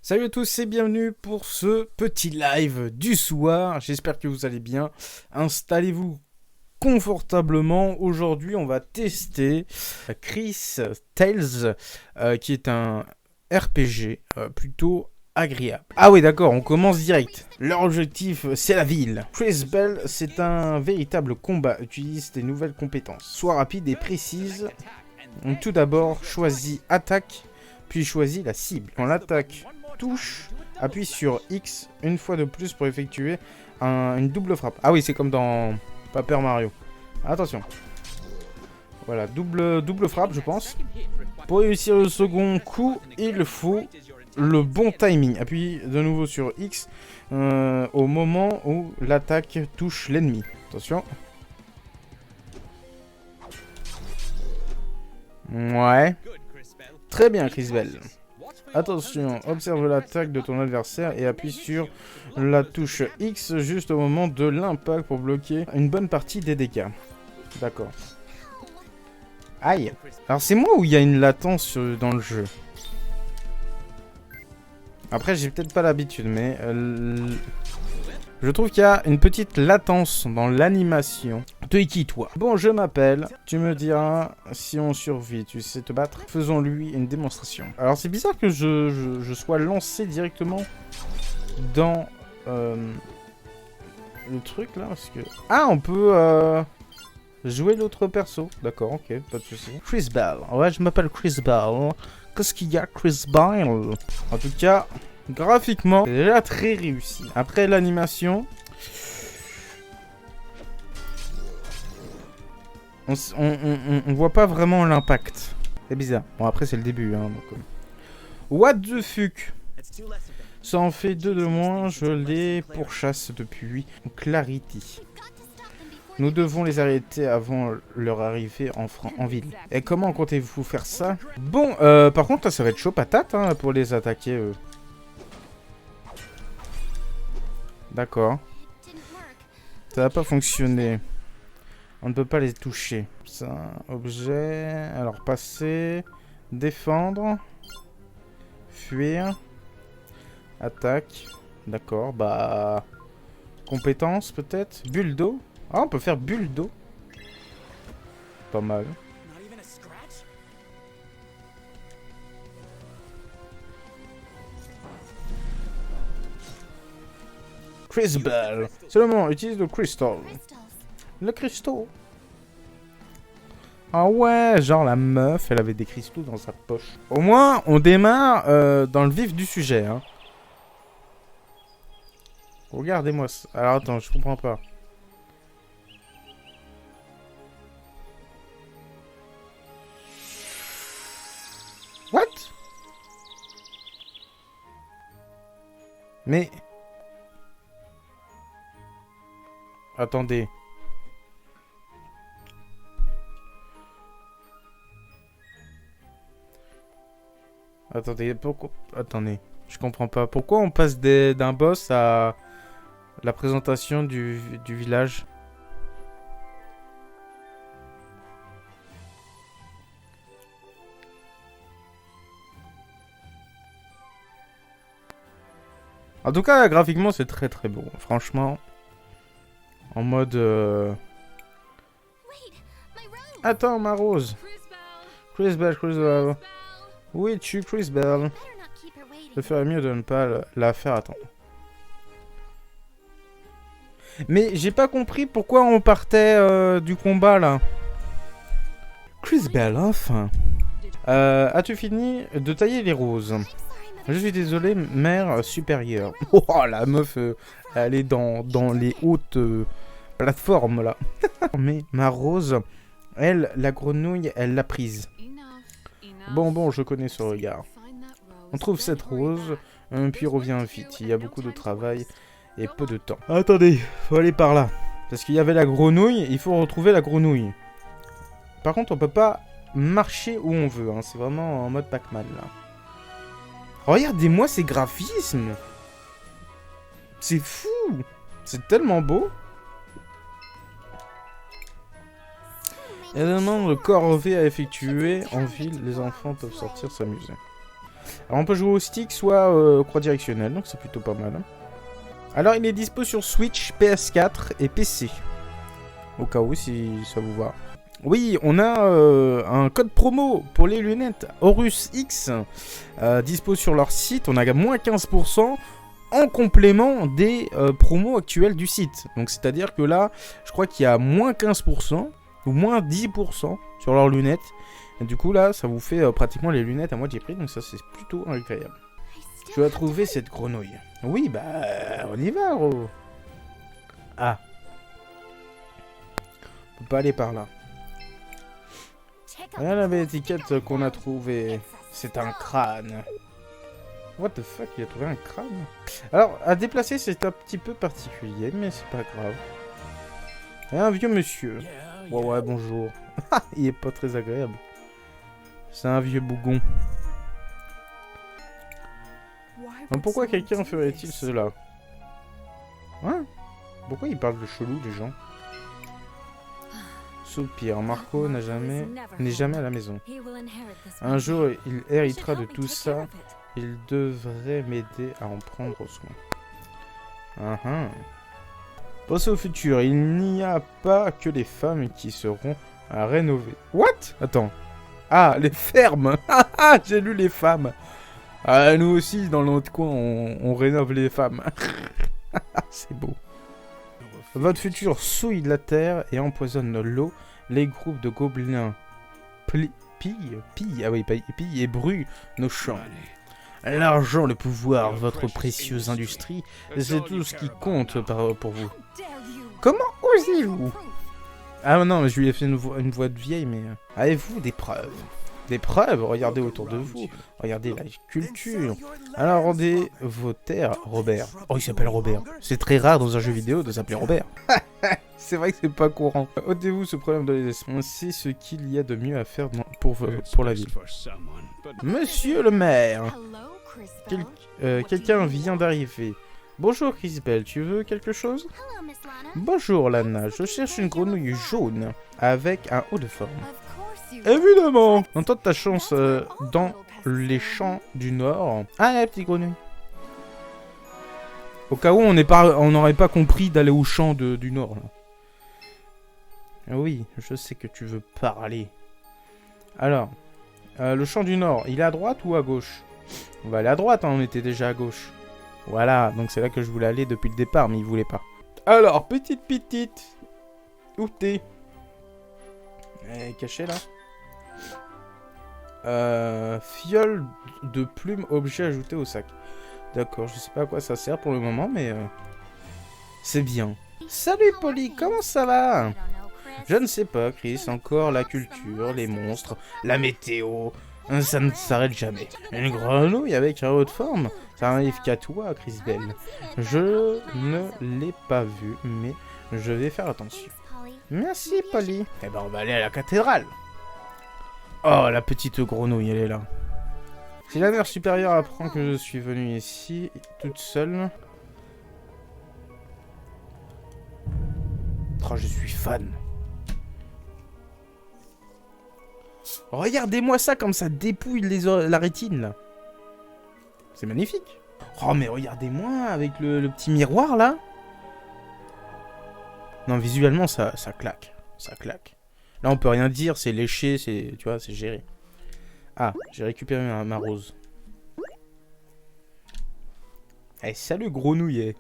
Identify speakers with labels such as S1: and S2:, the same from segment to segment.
S1: Salut à tous et bienvenue pour ce petit live du soir. J'espère que vous allez bien. Installez-vous confortablement. Aujourd'hui, on va tester Chris Tales, qui est un RPG plutôt agréable. Ah oui, d'accord, on commence direct. Leur objectif, c'est la ville. Chris Bell, c'est un véritable combat. Utilise tes nouvelles compétences. Sois rapide et précise. Tout d'abord, choisis attaque, puis choisis la cible. Quand l'attaque touche, appuie sur X une fois de plus pour effectuer une double frappe. Ah oui, c'est comme dans Paper Mario. Attention. Voilà, double frappe, je pense. Pour réussir le second coup, il faut le bon timing. Appuie de nouveau sur X au moment où l'attaque touche l'ennemi. Attention. Ouais. Très bien, Chris Bell. Attention, observe l'attaque de ton adversaire et appuie sur la touche X juste au moment de l'impact pour bloquer une bonne partie des dégâts. D'accord. Aïe. Alors c'est moi ou il y a une latence dans le jeu? Après j'ai peut-être pas l'habitude mais... je trouve qu'il y a une petite latence dans l'animation. T'es qui toi? Bon, je m'appelle. Tu me diras si on survit. Tu sais te battre? Faisons-lui une démonstration. Alors c'est bizarre que je sois lancé directement dans le truc là. Parce que... Ah, on peut jouer l'autre perso. D'accord, ok, pas de soucis. Chris Bell. Ouais, je m'appelle Chris Bell. Qu'est-ce qu'il y a, Chris Bell? En tout cas, graphiquement, c'est déjà très réussi. Après l'animation... On voit pas vraiment l'impact. C'est bizarre. Bon, après, c'est le début. Hein, donc, What the fuck? Ça en fait deux de moins. Je les pourchasse depuis Clarity. Nous devons les arrêter avant leur arrivée en ville. Et comment comptez-vous faire ça? Bon, par contre, là, ça va être chaud patate hein, pour les attaquer. D'accord. Ça va pas fonctionner. On ne peut pas les toucher. Ça, objet. Alors, passer. Défendre. Fuir. Attaque. D'accord, bah... Compétence, peut-être. Bulle d'eau. Ah, on peut faire bulle d'eau. Pas mal. Chris Bell. C'est le moment, utilise le crystal. Le cristaux. Ah ouais, genre la meuf, elle avait des cristaux dans sa poche. Au moins, on démarre dans le vif du sujet. Hein. Regardez-moi ça. Alors attends, je comprends pas. What? Mais... Attendez. Attendez, pourquoi... Attendez, je comprends pas. Pourquoi on passe d'un boss à la présentation du village? En tout cas, graphiquement, c'est très très beau. Franchement, en mode... Attends, ma rose. Chris Bell, Chris Bell. Où es-tu, Chris Bell? Je ferais mieux de ne pas la faire attendre. Mais j'ai pas compris pourquoi on partait du combat, là. Chris Bell, enfin. As-tu fini de tailler les roses? Je suis désolé, mère supérieure. Oh, la meuf, elle est dans les hautes plateformes, là. Mais ma rose, elle, la grenouille, elle l'a prise. Bon, je connais ce regard. On trouve cette rose, puis revient vite. Il y a beaucoup de travail et peu de temps. Attendez, faut aller par là. Parce qu'il y avait la grenouille, il faut retrouver la grenouille. Par contre, on peut pas marcher où on veut. Hein. C'est vraiment en mode Pac-Man, là. Regardez-moi ces graphismes. C'est fou. C'est tellement beau. Il y a un nombre de corvées à effectuer. En ville, les enfants peuvent sortir s'amuser. Alors on peut jouer au stick, soit croix directionnelle, donc c'est plutôt pas mal. Hein. Alors il est dispo sur Switch, PS4 et PC. Au cas où, si ça vous va. Oui, on a un code promo pour les lunettes Horus X, dispo sur leur site. On a moins 15% en complément des promos actuels du site. Donc c'est-à-dire que là, je crois qu'il y a moins 15% ou moins 10% sur leurs lunettes. Et du coup là, ça vous fait pratiquement les lunettes à moitié prix, donc ça c'est plutôt agréable. Je dois trouver cette grenouille. Oui, bah on y va, gros. Ah. On peut pas aller par là. Regarde la belle étiquette qu'on a trouvée. C'est un crâne. What the fuck, il a trouvé un crâne? Alors, à déplacer, c'est un petit peu particulier, mais c'est pas grave. Et un vieux monsieur. Ouais, bonjour. Il est pas très agréable. C'est un vieux bougon. Alors, pourquoi quelqu'un ferait-il cela? Hein? Pourquoi ils parlent de chelou, les gens? Soupir. Marco n'est jamais à la maison. Un jour, il héritera de tout ça. Il devrait m'aider à en prendre soin. Pensez au futur. Il n'y a pas que les femmes qui seront à rénover. What? Attends. Ah, les fermes. J'ai lu les femmes. Ah, nous aussi, dans notre coin, on rénove les femmes. C'est beau. Votre futur souille la terre et empoisonne l'eau. Les groupes de gobelins pillent et brûlent nos champs. L'argent, le pouvoir, votre précieuse industrie, c'est tout ce qui compte pour vous. Comment osez-vous? Ah non, mais je lui ai fait une voix de vieille, mais... Avez-vous des preuves? Des preuves? Regardez autour de vous. Regardez la culture. Alors rendez vos terres, Robert. Oh, il s'appelle Robert. C'est très rare dans un jeu vidéo de s'appeler Robert. C'est vrai que c'est pas courant. Ôtez-vous ce problème de l'esprit. C'est ce qu'il y a de mieux à faire pour la ville. Monsieur le maire. Quelqu'un vient d'arriver. Bonjour Crisbel, tu veux quelque chose? Bonjour Lana, je cherche une grenouille jaune avec un haut de forme. Évidemment. On tente ta chance dans les champs du Nord. Ah, la petite grenouille. Au cas où on n'aurait pas compris d'aller au champ du Nord. Là. Oui, je sais que tu veux parler. Alors, le champ du Nord, il est à droite ou à gauche? On va aller à droite, hein, on était déjà à gauche. Voilà, donc c'est là que je voulais aller depuis le départ, mais il voulait pas. Alors, petite. Où t'es? Elle est cachée là. Fiole de plumes, objet ajouté au sac. D'accord, je sais pas à quoi ça sert pour le moment, mais c'est bien. Salut Polly, comment ça va? Je ne sais pas, Chris, encore la culture, les monstres, la météo, ça ne s'arrête jamais. Une grenouille avec un haut de forme, ça arrive qu'à toi, Chris Bell. Je ne l'ai pas vue, mais je vais faire attention. Merci Polly. Eh ben on va aller à la cathédrale. Oh, la petite grenouille, elle est là. Si la mère supérieure apprend que je suis venu ici, toute seule... Oh, je suis fan. Regardez-moi ça, comme ça dépouille la rétine, là. C'est magnifique. Oh, mais regardez-moi, avec le petit miroir, là. Non, visuellement, ça claque. Ça claque. Là, on peut rien dire, c'est léché, tu vois, c'est géré. Ah, j'ai récupéré ma rose. Eh, salut, grenouillet.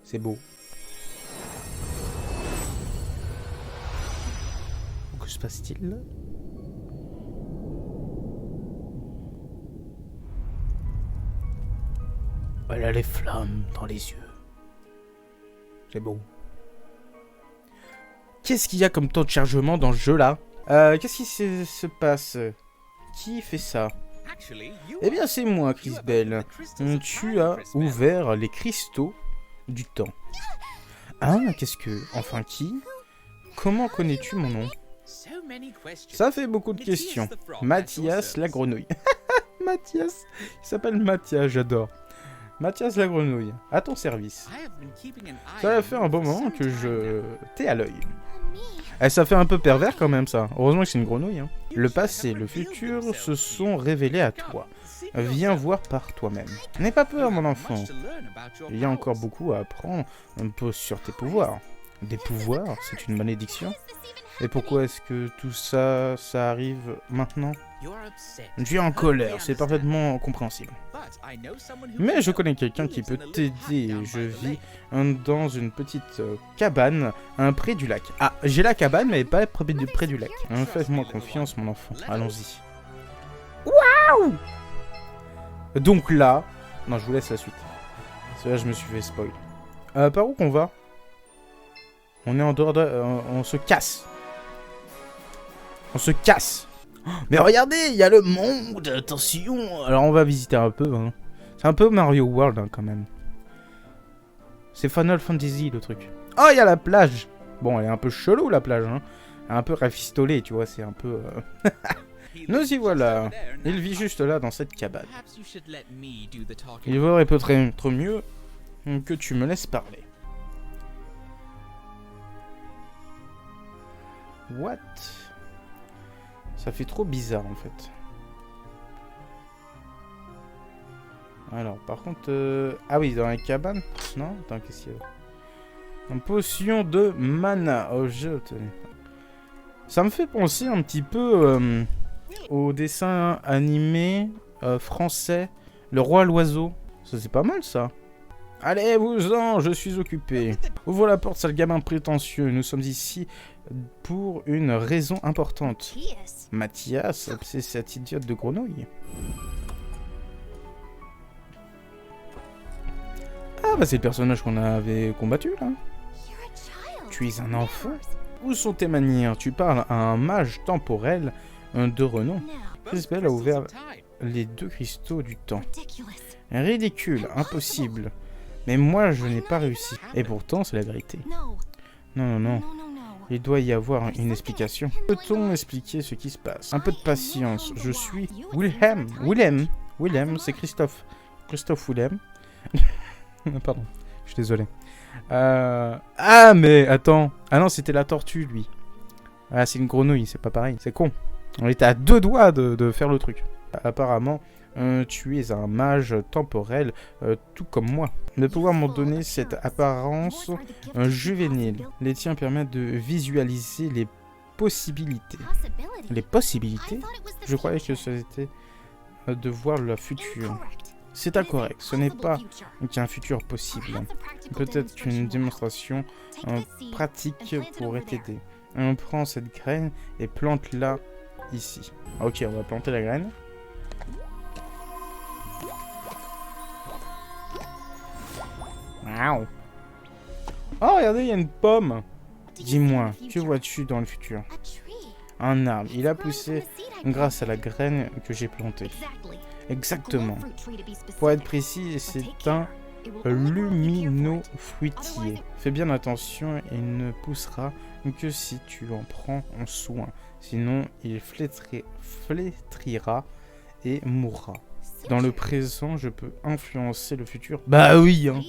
S1: C'est beau. Que se passe-t-il là? Elle a les flammes dans les yeux. C'est beau. Qu'est-ce qu'il y a comme temps de chargement dans ce jeu là? Qu'est-ce qui se passe? Qui fait ça? Eh bien c'est moi, Chris Bell. Tu as ouvert les cristaux du temps. Ah, qu'est-ce que... Enfin qui? Comment connais-tu mon nom? Ça fait beaucoup de questions. Mathias la grenouille. Mathias. Il s'appelle Mathias, j'adore. Mathias la grenouille, à ton service. Ça fait un bon moment que je t'ai à l'œil. Eh, ça fait un peu pervers quand même ça. Heureusement que c'est une grenouille. Hein. Le passé et le futur se sont révélés à toi. Viens voir par toi-même. N'aie pas peur mon enfant. Il y a encore beaucoup à apprendre un peu sur tes pouvoirs. Des pouvoirs, c'est une malédiction. Et pourquoi est-ce que tout ça, ça arrive maintenant? Tu es en colère, c'est parfaitement compréhensible. Mais je connais quelqu'un qui peut t'aider. Je vis dans une petite cabane, près du lac. Ah, j'ai la cabane, mais pas près du lac. Faites-moi confiance, mon enfant. Allons-y. Waouh! Donc là... Non, je vous laisse la suite. Parce que là, je me suis fait spoil. Par où qu'on va? On est en dehors de... on se casse. On se casse. Mais regardez, il y a le monde. Attention. Alors, on va visiter un peu. Hein. C'est un peu Mario World, hein, quand même. C'est Final Fantasy, le truc. Oh, il y a la plage. Bon, elle est un peu chelou, la plage. Hein. Elle est un peu rafistolée, tu vois. C'est un peu... Nous y voilà. Il vit juste là, dans cette cabane. Il vaudrait peut-être mieux que tu me laisses parler. What? Ça fait trop bizarre en fait. Alors par contre... Ah oui, dans la cabane. Non? Attends, qu'est-ce qu'il y a? Une potion de mana. Oh, je tenais. Ça me fait penser un petit peu au dessin animé français. Le roi l'oiseau. Ça c'est pas mal ça. Allez, vous-en, je suis occupé. Ouvre la porte, sale gamin prétentieux. Nous sommes ici pour une raison importante. Mathias, c'est cette idiote de grenouille. Ah, bah c'est le personnage qu'on avait combattu, là. Tu es un enfant? Où sont tes manières? Tu parles à un mage temporel de renom. Isabelle a ouvert les 2 cristaux du temps. Ridicule, impossible. Mais moi, je n'ai pas réussi. Et pourtant, c'est la vérité. Non, non, non. Il doit y avoir une explication. Peut-on expliquer ce qui se passe? Un peu de patience. Je suis Wilhelm. Wilhelm, c'est Christophe. Christophe Wilhelm. Pardon, je suis désolé. Ah, mais attends. Ah non, c'était la tortue, lui. Ah, c'est une grenouille, c'est pas pareil. C'est con. On était à 2 doigts de faire le truc. Apparemment... tu es un mage temporel, tout comme moi. De pouvoir m'en donner cette apparence juvénile. Les tiens permettent de visualiser les possibilités. Les possibilités? Je croyais que c'était de voir le futur. C'est incorrect, ce n'est pas qu'un futur possible. Peut-être qu'une démonstration pratique pourrait t'aider. On prend cette graine et plante-la ici. Ok, on va planter la graine. Wow. Oh, regardez, il y a une pomme. Dis-moi, que vois-tu dans le futur? Un arbre. Il a poussé grâce à la graine que j'ai plantée. Exactement. Pour être précis, c'est un lumino-fruitier. Fais bien attention, il ne poussera que si tu en prends en soin. Sinon, il flétrira et mourra. Dans le présent, je peux influencer le futur. Bah oui, hein.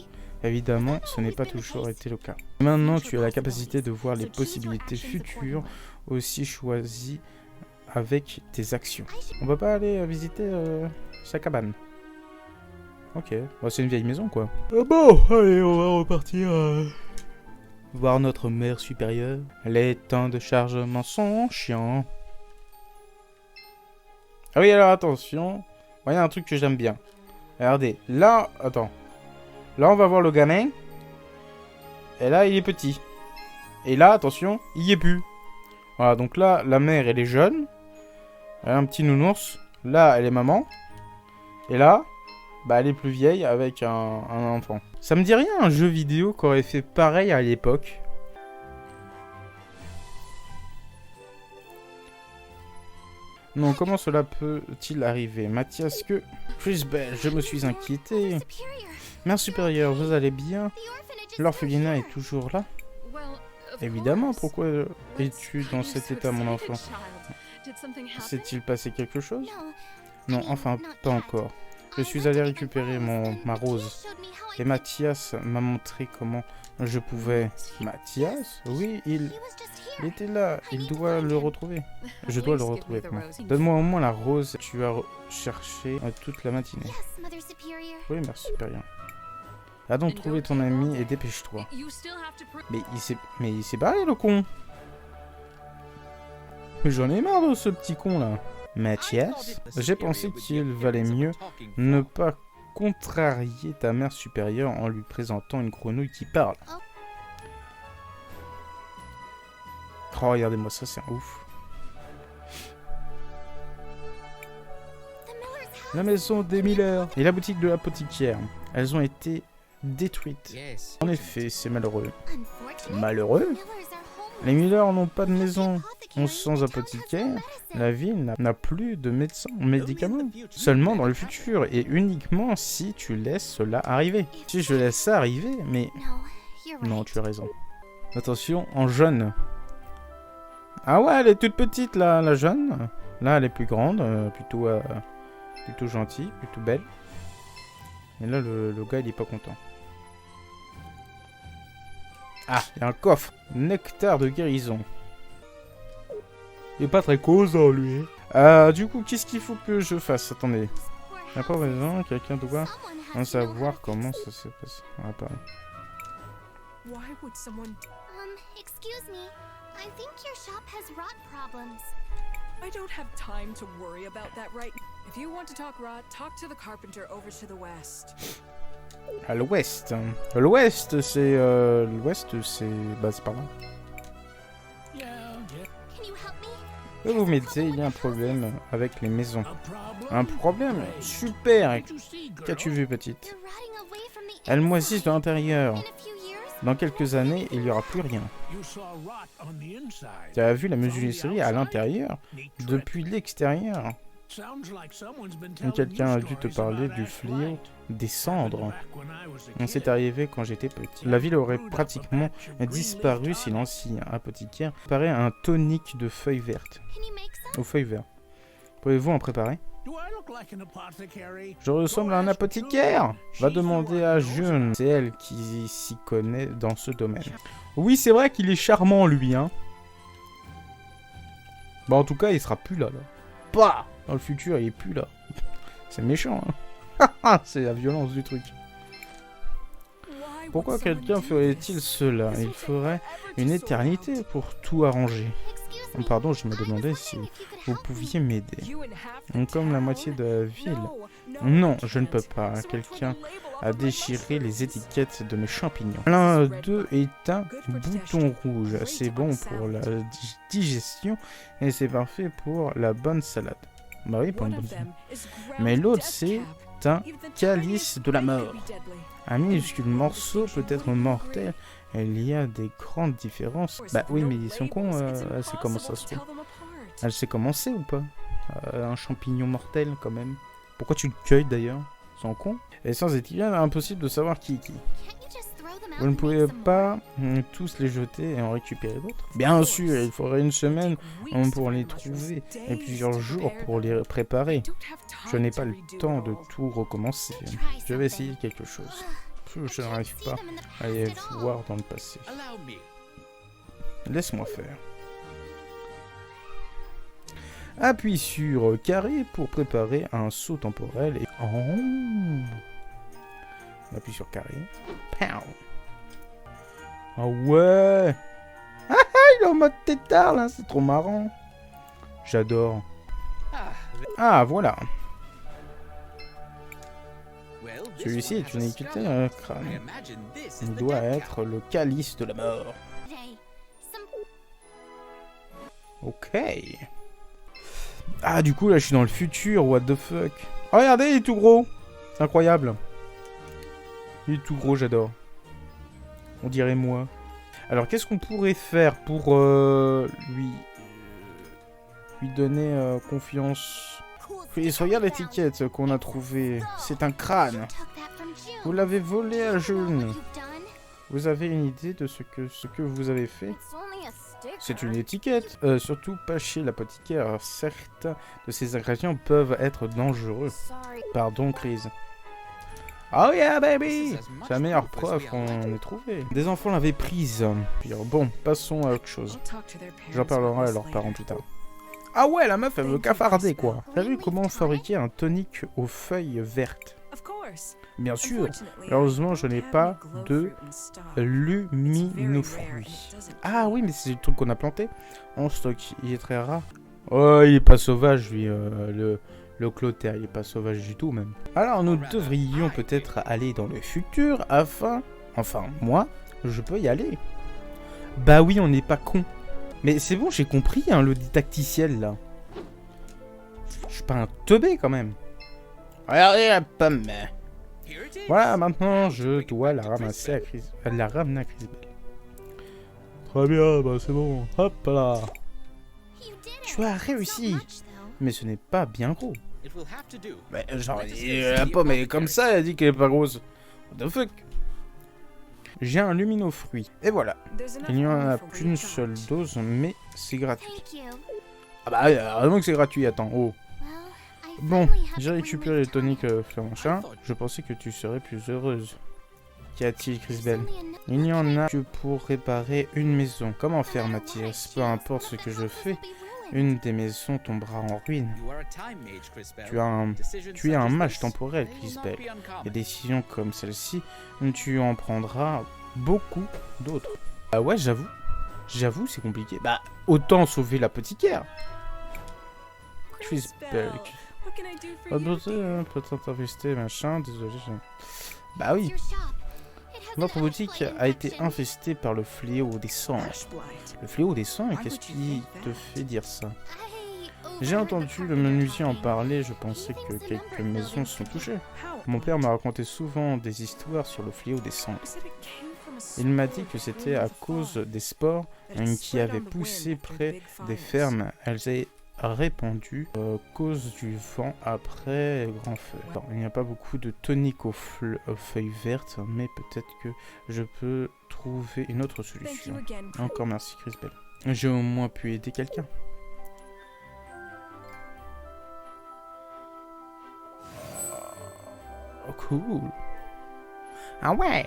S1: Évidemment, ce n'est pas toujours été le cas. Maintenant, tu as la capacité de voir les possibilités futures aussi choisies avec tes actions. On va pas aller visiter sa cabane. Ok, bon, c'est une vieille maison quoi. Bon, allez, on va repartir voir notre mère supérieure. Les temps de chargement sont chiants. Ah oui, alors attention. Il y a un truc que j'aime bien. Regardez, là, attends. Là, on va voir le gamin. Et là, il est petit. Et là, attention, il y est plus. Voilà, donc là, la mère, elle est jeune. Elle a un petit nounours. Là, elle est maman. Et là, bah, elle est plus vieille avec un enfant. Ça me dit rien, un jeu vidéo qui aurait fait pareil à l'époque. Non, comment cela peut-il arriver? Mathias, que... Crisbel, je me suis inquiété. Mère supérieure, vous allez bien? L'orphelinat est toujours là? Évidemment, pourquoi es-tu dans cet état, mon enfant? S'est-il passé quelque chose? Non, enfin, pas encore. Je suis allé récupérer ma rose. Et Mathias m'a montré comment je pouvais... Mathias? Oui, il était là. Il doit le retrouver. Je dois le retrouver. Donne-moi au moins la rose. Tu as cherché toute la matinée. Oui, Mère Supérieure. Va donc trouver ton ami et dépêche-toi. Mais il s'est barré, le con. J'en ai marre de ce petit con là. Mathias, j'ai pensé qu'il valait mieux ne pas contrarier ta mère supérieure en lui présentant une grenouille qui parle. Oh, regardez-moi ça, c'est un ouf. La maison des Miller et la boutique de l'apothicaire, elles ont été détruites. En effet, c'est malheureux. Malheureux? Les Miller n'ont pas de maison. Sans apothicaire, la ville n'a plus de médicaments. Seulement dans le futur, et uniquement si tu laisses cela arriver. Si je laisse ça arriver, mais... Non, tu as raison. Attention, en jaune. Ah ouais, elle est toute petite, là, la jeune. Là, elle est plus grande, plutôt gentille, plutôt belle. Et là, le gars, il est pas content. Ah, il y a un coffre. Nectar de guérison. Il est pas très causant, lui. Du coup, qu'est-ce qu'il faut que je fasse? Attendez. Y'a pas raison, quelqu'un doit en savoir comment ça s'est passé. Ah, pareil.
S2: Excuse me. I think your shop has rot problems.
S3: I don't have time to worry about that right now. If you want to talk rot, talk to the carpenter over to the west.
S1: À l'ouest. L'ouest, c'est... Bah, c'est par là. Vous m'aider, il y a un problème avec les maisons. Un problème? Super! Qu'as-tu vu, petite? Elles moisissent de l'intérieur. Dans quelques années, il n'y aura plus rien. Tu as vu la menuiserie à l'intérieur? Depuis l'extérieur. Quelqu'un a dû te parler du fléau des cendres. C'est arrivé quand j'étais petit. La ville aurait pratiquement disparu si l'ancien apothicaire préparait un tonique de feuilles vertes. Aux feuilles vertes. Pouvez-vous en préparer? Je ressemble à un apothicaire. Va demander à June. C'est elle qui s'y connaît dans ce domaine. Oui, c'est vrai qu'il est charmant, lui, hein. Bah, en tout cas, il sera plus là. Bah, dans le futur, il est plus là. C'est méchant, hein. C'est la violence du truc. Pourquoi quelqu'un ferait-il cela? Il ferait une éternité pour tout arranger. Pardon, je me demandais si vous pouviez m'aider. Comme la moitié de la ville. Non, je ne peux pas. Quelqu'un a déchiré les étiquettes de mes champignons. L'un d'eux est un bouton rouge. C'est bon pour la digestion et c'est parfait pour la bonne salade. Bah oui, pour une bonne salade. Mais l'autre, c'est un calice de la mort. Un minuscule morceau peut être mortel. Il y a des grandes différences. Bah oui, mais ils sont cons, elle sait comment ça se trouve. Elle sait comment c'est ou pas? Un champignon mortel, quand même. Pourquoi tu le cueilles, d'ailleurs? Ils sont cons. Et sans étiquette, impossible de savoir qui est qui. Vous ne pouvez pas tous les jeter et en récupérer d'autres? Bien sûr, il faudrait une semaine pour les trouver et plusieurs jours pour les préparer. Je n'ai pas le temps de tout recommencer. Je vais essayer quelque chose. Je n'arrive pas à les voir dans le passé. Laisse-moi faire. Appuie sur carré pour préparer un saut temporel et... Oh. On appuie sur carré. Pow. Ah ouais. Ah, il est en mode tétard là, c'est trop marrant. J'adore. Ah voilà. Celui-ci est une équité à crâne. Il doit être le calice de la mort. Ok. Ah, du coup, là, je suis dans le futur. What the fuck. Oh, regardez, il est tout gros. C'est incroyable. Il est tout gros, j'adore. On dirait moi. Alors, qu'est-ce qu'on pourrait faire pour lui donner confiance? Regarde l'étiquette qu'on a trouvée. C'est un crâne. Vous l'avez volé à June. Vous avez une idée de ce que vous avez fait? C'est une étiquette. Surtout pas chez l'apothicaire. Certains de ces ingrédients peuvent être dangereux. Pardon, Chris. Oh yeah baby! C'est la meilleure preuve qu'on ait trouvé. Des enfants l'avaient prise. Puis, bon, passons à autre chose. J'en parlerai à leurs parents plus tard. Ah ouais, la meuf elle veut cafarder quoi. T'as vu comment fabriquer un tonique aux feuilles vertes? Bien sûr, heureusement je n'ai pas de luminofruit. Ah oui, mais c'est le truc qu'on a planté en stock, il est très rare. Oh, il est pas sauvage lui, le clotaire, il est pas sauvage du tout même. Alors nous devrions peut-être aller dans le futur afin... Enfin, moi, je peux y aller. Bah oui, on n'est pas con. Mais c'est bon, j'ai compris hein, le didacticiel là. Je suis pas un teubé quand même. Regardez la pomme. Voilà, maintenant je dois la ramasser à Chris... la ramener à Chris Bell. Très bien, bah c'est bon. Hop là. Tu as réussi. Mais ce n'est pas bien gros. Mais genre, la pomme est comme ça, elle a dit qu'elle est pas grosse. What the fuck? J'ai un luminofruit. Et voilà. Il n'y en a qu'une seule dose, mais c'est gratuit. Ah bah, vraiment que c'est gratuit, attends. Oh. Bon, j'ai récupéré les toniques Flamanchard. Je pensais que tu serais plus heureuse. Qu'y a-t-il, Chris Bell? Il n'y en a que pour réparer une maison. Comment faire, Mathias? Peu importe ce que je fais, une des maisons tombera en ruine. Tu es un mage temporel, Chris Bell. Des décisions comme celle-ci, tu en prendras beaucoup d'autres. Ah ouais, j'avoue. J'avoue, c'est compliqué. Bah, autant sauver l'apothicaire. Chris Bell. Peut-être infesté, machin, désolé. Bah oui. Notre boutique a été infestée par le fléau des sangs. Le fléau des sangs, qu'est-ce qui te fait dire ça? J'ai entendu le menuisier en parler, je pensais que quelques maisons sont touchées. Mon père m'a raconté souvent des histoires sur le fléau des sangs. Il m'a dit que c'était à cause des spores qui avaient poussé près des fermes. Elles avaient répandu à cause du vent après grand feu. Alors, il n'y a pas beaucoup de toniques aux feuilles vertes, mais peut-être que je peux trouver une autre solution. Encore merci Chris Bell. J'ai au moins pu aider quelqu'un. Oh cool. Ah ouais.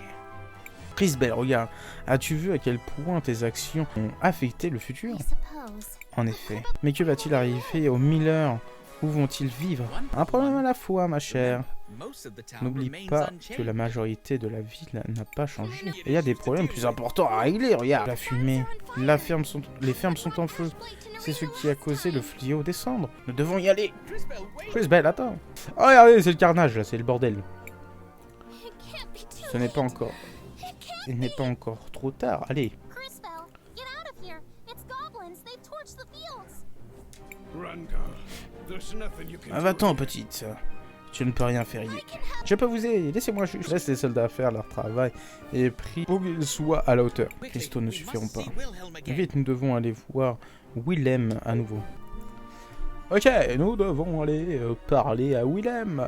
S1: Chris Bell, regarde, as-tu vu à quel point tes actions ont affecté le futur? En effet. Mais que va-t-il arriver aux Miller? Où vont-ils vivre? Un problème à la fois, ma chère. N'oublie pas que la majorité de la ville n'a pas changé. Et il y a des problèmes plus importants à régler, regarde. La fumée, les fermes sont en feu. C'est ce qui a causé le fléau des cendres. Nous devons y aller. Chris Bell, attends. Oh, regardez, c'est le carnage, là, c'est le bordel. Ce n'est pas encore... Il n'est pas encore trop tard, allez. Ah, va-t'en, petite. Tu ne peux rien faire ici. Je peux vous aider, laissez-moi juste. Laisse les soldats faire leur travail et prie pour qu'ils soient à la hauteur. Cristaux ne suffiront pas. Vite, nous devons aller voir Willem à nouveau. Ok, nous devons aller parler à Willem.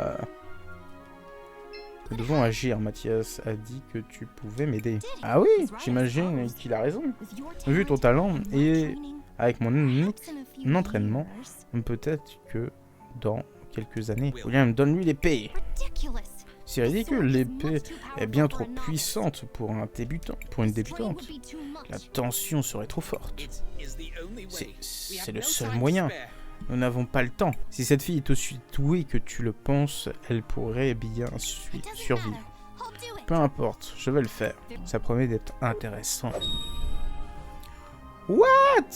S1: Nous devons agir, Mathias a dit que tu pouvais m'aider. Ah oui, j'imagine qu'il a raison. Vu ton talent et avec mon entraînement, peut-être que dans quelques années... William, donne-lui l'épée. C'est ridicule, l'épée est bien trop puissante pour un débutant, pour une débutante. La tension serait trop forte. C'est le seul moyen. Nous n'avons pas le temps. Si cette fille est aussi douée que tu le penses, elle pourrait bien survivre. Peu importe, je vais le faire. Ça promet d'être intéressant. What?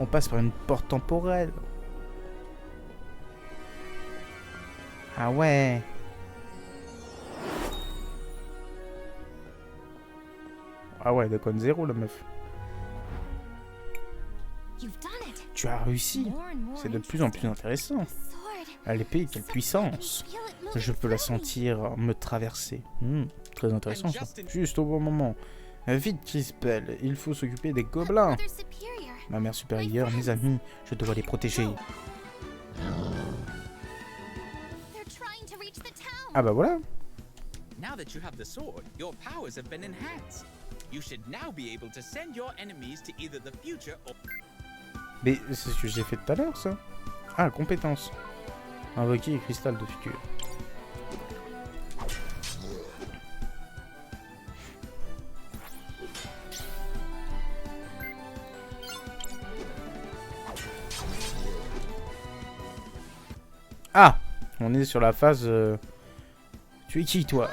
S1: On passe par une porte temporelle. Ah ouais. Ah ouais, Decon 0 la meuf. Tu as réussi. C'est de plus en plus intéressant. L'épée, quelle puissance. Je peux la sentir me traverser. Très intéressant ça. Juste au bon moment. Vite, Chris Bell, il faut s'occuper des gobelins. Ma mère supérieure, mes amis, je dois les protéger. Ah bah voilà. Now that you have the sword, your powers have been enhanced. You should now be able to send your enemies to either the future or... Mais c'est ce que j'ai fait tout à l'heure, ça. Ah, compétence. Invoquer les cristals de futur. Ah, on est sur la phase... Tu es qui, toi?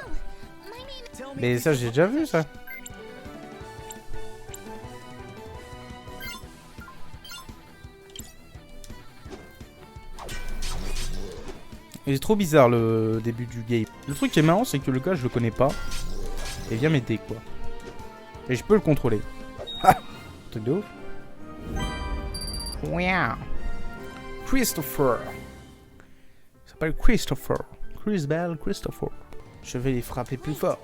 S2: My name
S3: Tell me
S1: Mais ça, j'ai déjà vu, ça. Il est trop bizarre, le début du game. Le truc qui est marrant, c'est que le gars, je le connais pas. Et vient m'aider, quoi. Et je peux le contrôler. Ah, truc de ouf. Wow. Christopher. Il s'appelle Christopher. Chris Bell, Christopher. Je vais les frapper plus fort.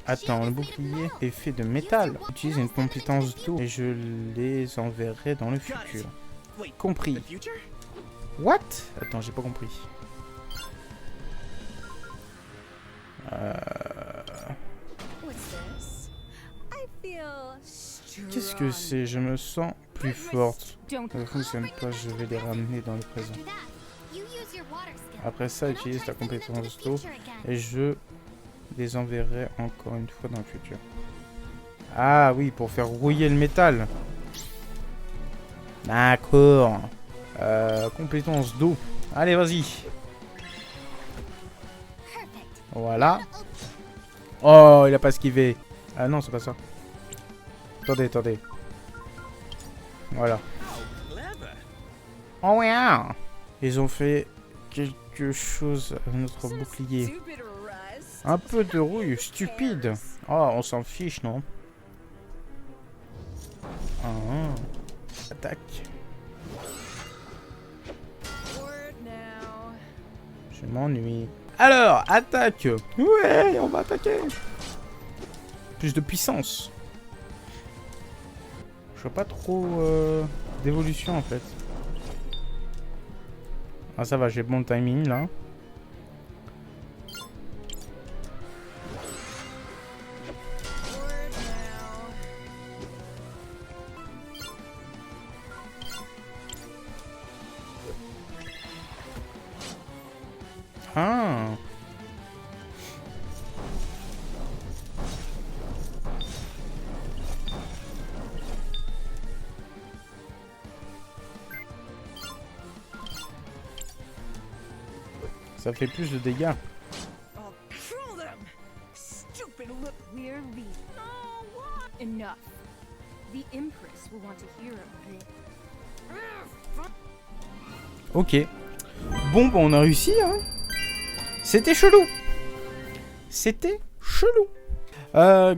S1: Attends, le bouclier est fait de métal. Utilise une compétence d'eau et je les enverrai dans le futur.
S4: Wait,
S1: Compris.
S4: the future?
S1: What? Attends, j'ai pas compris.
S3: What's this? I feel
S1: Qu'est-ce que c'est? Je me sens plus forte.
S3: Don't
S1: Ça ne fonctionne pas, je vais les ramener dans le présent.
S2: after that. You use your water skill.
S1: Après ça,
S2: And I'll
S1: utilise
S2: try
S1: ta
S2: to live in the
S1: compétence d'eau
S2: future again.
S1: et je les enverrai encore une fois dans le futur. Ah oui, pour faire rouiller le métal. D'accord. Compétence d'eau. Allez, vas-y.
S2: Perfect.
S1: Voilà. Oh, il a pas esquivé. Ah non, c'est pas ça. Attendez, attendez. Voilà.
S4: Clever.
S1: Oh ouais. Ils ont fait quelque chose à notre bouclier.
S3: stupid, Rust.
S1: Un peu de rouille stupide. Oh, on s'en fiche, non? Ah. Attaque.
S3: Word now.
S1: Je m'ennuie. Alors, attaque. Ouais, on va attaquer. Plus de puissance. Je vois pas trop d'évolution en fait. Ah ça va, j'ai bon timing là.
S3: Word now.
S1: Ah. Ça fait plus de dégâts.
S3: I'll kill them. Stupid look.
S5: We're leaving.
S3: Oh, what?
S5: Enough. The Empress will want to hear about it.
S1: Ok. Bon, bah on a réussi, hein. C'était chelou. C'était chelou.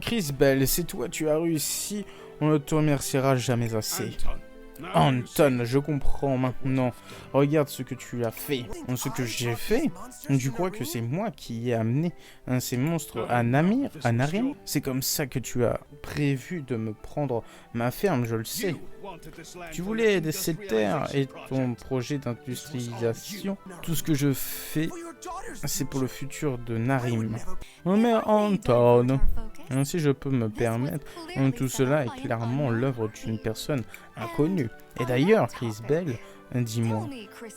S1: Chris Bell, c'est toi, tu as réussi. On ne te remerciera jamais assez. Anton, je comprends maintenant. Regarde ce que tu as fait. Ce que j'ai fait. Tu crois que c'est moi qui ai amené ces monstres à Namir, à Narim? C'est comme ça que tu as prévu de me prendre ma ferme, je le sais. Tu voulais aider cette terre et ton projet d'industrialisation. Tout ce que je fais, c'est pour le futur de Narim. Oh, mais Anton, si je peux me permettre, tout cela est clairement l'œuvre d'une personne inconnue. Et d'ailleurs, Chris Bell, dis-moi,
S5: Tell me, Chris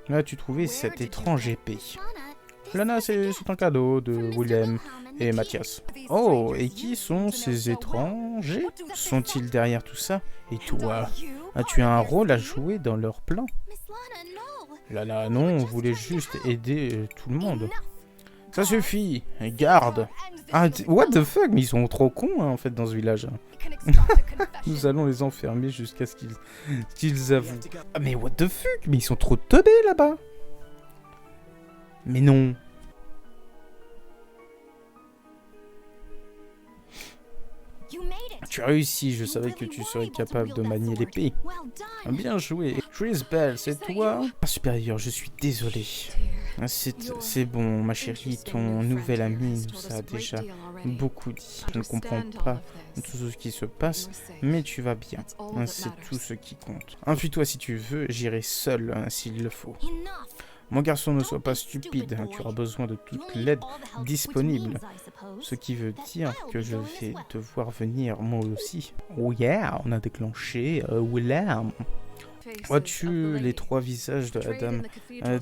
S5: Bell.
S1: as-tu trouvé cette étrange épée? Lana, c'est un cadeau de Willem et Mathias. Oh, et qui sont ces étrangers? Sont-ils derrière tout ça? Et toi, as-tu un rôle à jouer dans leur plan?
S2: Miss Lana, no.
S1: Lana, non, on voulait juste aider tout le monde. Ça suffit, garde. Ah, what the fuck? Mais ils sont trop cons, hein, en fait, dans ce village. Nous allons les enfermer jusqu'à ce qu'ils avouent. Ah, mais what the fuck? Mais ils sont trop teubés, là-bas. Mais non.
S2: You made it.
S1: Tu as réussi, je savais que tu serais capable de manier l'épée.
S2: Well done.
S1: Bien joué. Chris Bell, c'est toi? Supérieur, je suis désolé. C'est bon, ma chérie, ton nouvel ami nous a déjà beaucoup dit. Je ne comprends pas tout ce qui se passe, mais tu vas bien. C'est tout ce qui compte. Enfuis-toi si tu veux, j'irai seul s'il le faut.
S2: Enough.
S1: Mon garçon, ne sois pas stupide, tu auras besoin de toute l'aide disponible. Ce qui veut dire que je vais devoir venir moi aussi. Oh yeah, on a déclenché Willem. Vois-tu les trois visages de la dame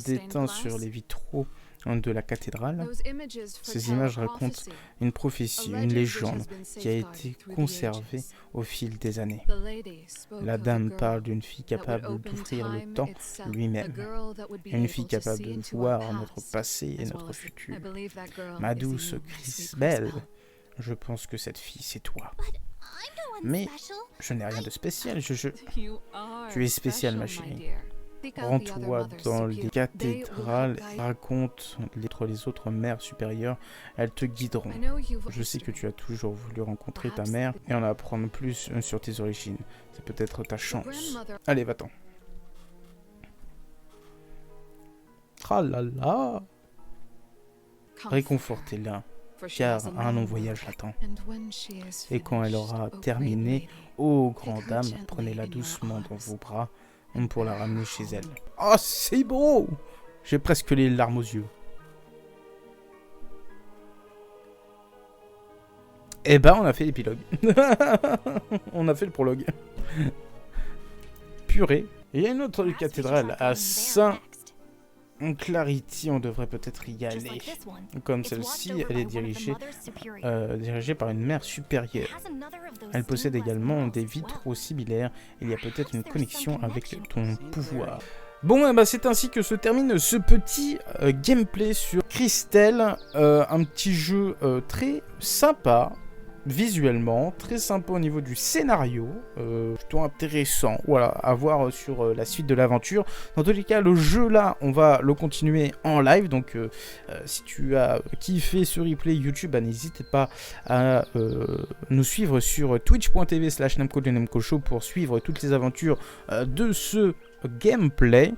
S1: déteints sur les vitraux de la cathédrale.
S3: Those images
S1: Ces
S3: foretell
S1: images
S3: a
S1: racontent
S3: prophecy,
S1: une prophétie,
S3: a
S1: une
S3: legend which
S1: légende
S3: has been
S1: qui a été
S3: safeguarded through the
S1: conservée
S3: ages.
S1: au fil des années.
S3: The lady spoke
S1: La
S3: of a
S1: dame
S3: girl
S1: parle d'une fille
S3: that would
S1: capable
S3: open
S1: d'ouvrir le
S3: time
S1: temps
S3: itself, a
S1: lui-même,
S3: girl that would be
S1: une fille
S3: able to
S1: capable
S3: see
S1: de
S3: into our
S1: voir notre
S3: past,
S1: passé et
S3: as
S1: notre
S3: well as-
S1: futur.
S3: I believe that girl
S1: Ma
S3: is
S1: douce
S3: you, my
S1: Chris
S3: sweet
S1: Belle,
S3: Crystal.
S1: je pense que cette fille, c'est toi.
S2: But I'm no one
S1: Mais
S2: special.
S1: je n'ai rien de spécial,
S3: You are
S1: Tu es spéciale, ma
S3: special, my
S1: chérie.
S3: dear. Seek out the other
S1: Rends-toi
S3: mothers
S1: dans
S3: superior.
S1: les
S3: They will
S1: cathédrales,
S3: help guide-
S1: raconte les autres mères supérieures, elles te guideront.
S3: I know you've a
S1: Je sais que
S3: history.
S1: tu as toujours voulu rencontrer ta
S3: Perhaps
S1: mère
S3: they
S1: et en apprendre plus sur tes origines. C'est peut-être ta
S3: Your
S1: chance.
S3: grandmother-
S1: Allez, va-t'en. Ah là là,
S3: Comfort
S1: réconfortez-la,
S3: her, for she
S1: car
S3: has a
S1: un long
S3: long
S1: voyage
S3: road.
S1: l'attend.
S3: And when she is
S1: Et quand elle
S3: finished,
S1: aura
S3: O great
S1: terminé,
S3: lady,
S1: ô grande
S3: Take her
S1: dame,
S3: gently
S1: prenez-la
S3: in your
S1: doucement dans
S3: arms
S1: vos bras
S3: and
S1: pour la
S3: bear
S1: ramener
S3: her
S1: chez
S3: home.
S1: elle. Oh, c'est beau! J'ai presque les larmes aux yeux. Eh ben, on a fait l'épilogue. On a fait le prologue. Purée. Il y a une autre
S2: Perhaps we should
S1: cathédrale
S2: try
S1: à
S2: going there
S1: Saint
S2: next.
S1: Clarity, on devrait peut-être y
S2: Just
S1: aller.
S2: like this one.
S1: Comme
S2: It's watched
S1: celle-ci,
S2: over
S1: elle
S2: by
S1: est
S2: one of the
S1: dirigée,
S2: mothers superior.
S1: dirigée par une mère
S2: It
S1: supérieure.
S2: has another of those
S1: Elle possède
S2: stained glass
S1: également
S2: murals
S1: des
S2: as
S1: vitraux
S2: well.
S1: similaires. Il y a peut-être une
S2: Perhaps there's
S1: connexion
S2: some
S1: avec
S2: connection.
S1: ton pouvoir. Bon, bah, c'est ainsi que se termine ce petit gameplay sur Crystal. Un petit jeu très sympa visuellement, très sympa au niveau du scénario, plutôt intéressant, voilà, à voir sur la suite de l'aventure. Dans tous les cas, le jeu là, on va le continuer en live, donc si tu as kiffé ce replay YouTube, bah, n'hésite pas à nous suivre sur twitch.tv/namco pour suivre toutes les aventures de ce gameplay.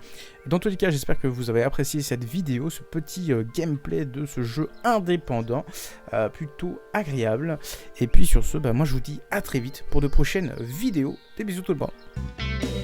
S1: Dans tous les cas, j'espère que vous avez apprécié cette vidéo, ce petit gameplay de ce jeu indépendant, plutôt agréable. Et puis sur ce, bah, moi je vous dis à très vite pour de prochaines vidéos. Des bisous tout le monde.